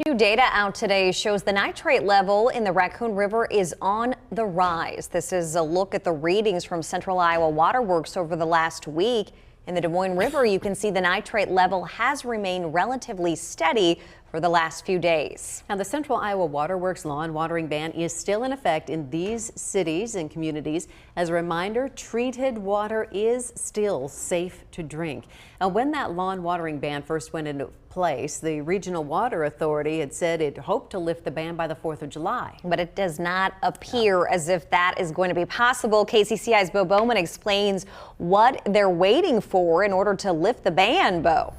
New data out today shows the nitrate level in the Raccoon River is on the rise. This is a look at the readings from Central Iowa Water Works over the last week. In the Des Moines River, you can see the nitrate level has remained relatively steady for the last few days. Now, the Central Iowa Water Works lawn watering ban is still in effect in these cities and communities. As a reminder, treated water is still safe to drink. Now, when that lawn watering ban first went into place, the Regional Water Authority had said it hoped to lift the ban by the 4th of July. But it does not appear as if that is going to be possible. KCCI's Bo Bowman explains what they're waiting for in order to lift the ban, Bo.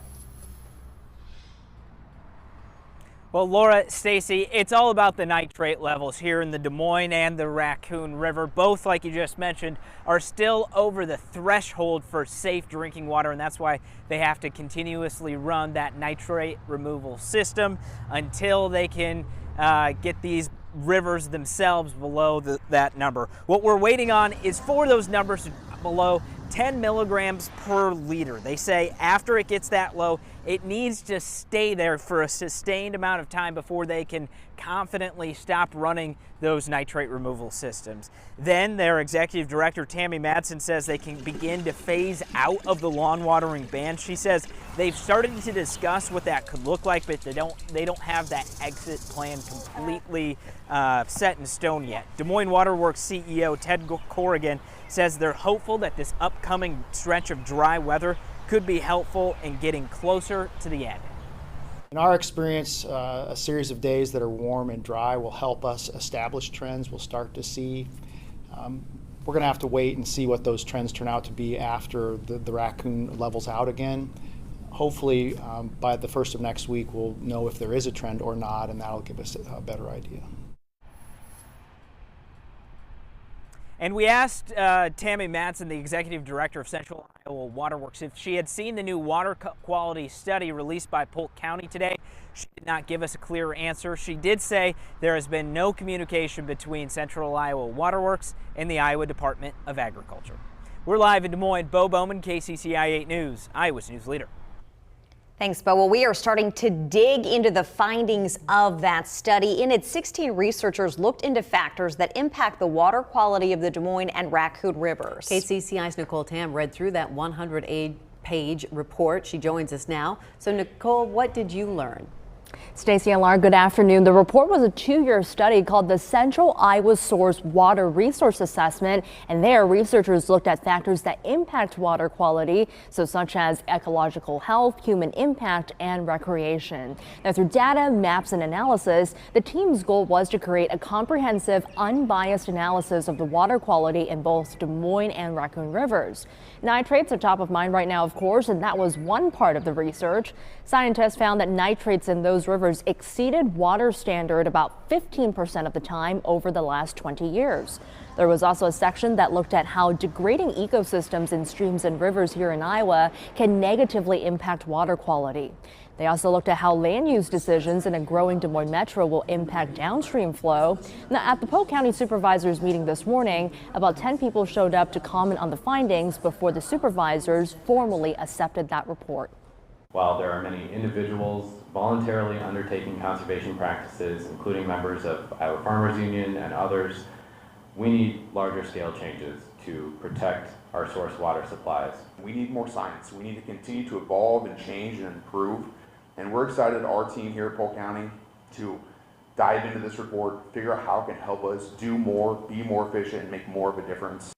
Well, Laura, Stacy, it's all about the nitrate levels here in the Des Moines and the Raccoon River. Both, like you just mentioned, are still over the threshold for safe drinking water, and that's why they have to continuously run that nitrate removal system until they can get these rivers themselves below that number. What we're waiting on is for those numbers below 10 milligrams per liter. They say after it gets that low, it needs to stay there for a sustained amount of time before they can confidently stop running those nitrate removal systems. Then their executive director, Tammy Madsen, says they can begin to phase out of the lawn watering ban. She says they've started to discuss what that could look like, but they don't have that exit plan completely set in stone yet. Des Moines Water Works CEO Ted Corrigan says they're hopeful that this upcoming stretch of dry weather could be helpful in getting closer to the end. In our experience, a series of days that are warm and dry will help us establish trends. We'll start to see. We're going to have to wait and see what those trends turn out to be after the raccoon levels out again. Hopefully, by the 1st of next week, we'll know if there is a trend or not, and that'll give us a better idea. And we asked Tammy Madsen, the executive director of Central Iowa Water Works, if she had seen the new water quality study released by Polk County today. She did not give us a clear answer. She did say there has been no communication between Central Iowa Water Works and the Iowa Department of Agriculture. We're live in Des Moines. Bo Bowman, KCCI 8 News, Iowa's news leader. Thanks, Bo. Well, we are starting to dig into the findings of that study. In it, 16 researchers looked into factors that impact the water quality of the Des Moines and Raccoon Rivers. KCCI's Nicole Tam read through that 108-page report. She joins us now. So, Nicole, what did you learn? Stacy and Lara, good afternoon. The report was a 2-year study called the Central Iowa Source Water Resource Assessment, and there researchers looked at factors that impact water quality, such as ecological health, human impact, and recreation. Now, through data, maps, and analysis, the team's goal was to create a comprehensive, unbiased analysis of the water quality in both Des Moines and Raccoon Rivers. Nitrates are top of mind right now, of course, and that was one part of the research. Scientists found that nitrates in those rivers exceeded water standard about 15% of the time over the last 20 years. There was also a section that looked at how degrading ecosystems in streams and rivers here in Iowa can negatively impact water quality. They also looked at how land use decisions in a growing Des Moines metro will impact downstream flow. Now, at the Polk County Supervisors meeting this morning, about 10 people showed up to comment on the findings before the supervisors formally accepted that report. While there are many individuals voluntarily undertaking conservation practices, including members of Iowa Farmers Union and others, we need larger scale changes to protect our source water supplies. We need more science. We need to continue to evolve and change and improve. And we're excited, our team here at Polk County, to dive into this report, figure out how it can help us do more, be more efficient, and make more of a difference.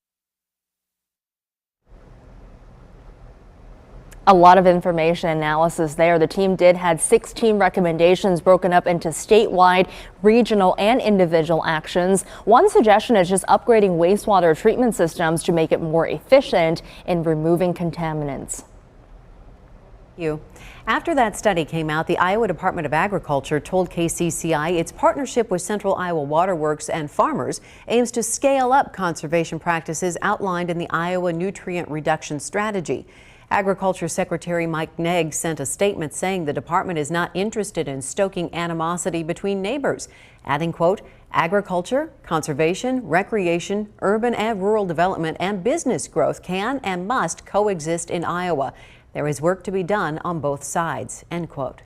A lot of information analysis there. The team had 16 recommendations broken up into statewide, regional, and individual actions. One suggestion is just upgrading wastewater treatment systems to make it more efficient in removing contaminants. After that study came out, the Iowa Department of Agriculture told KCCI its partnership with Central Iowa Water Works and farmers aims to scale up conservation practices outlined in the Iowa Nutrient Reduction Strategy. Agriculture Secretary Mike Negg sent a statement saying the department is not interested in stoking animosity between neighbors, adding, quote, agriculture, conservation, recreation, urban and rural development, and business growth can and must coexist in Iowa. There is work to be done on both sides, end quote.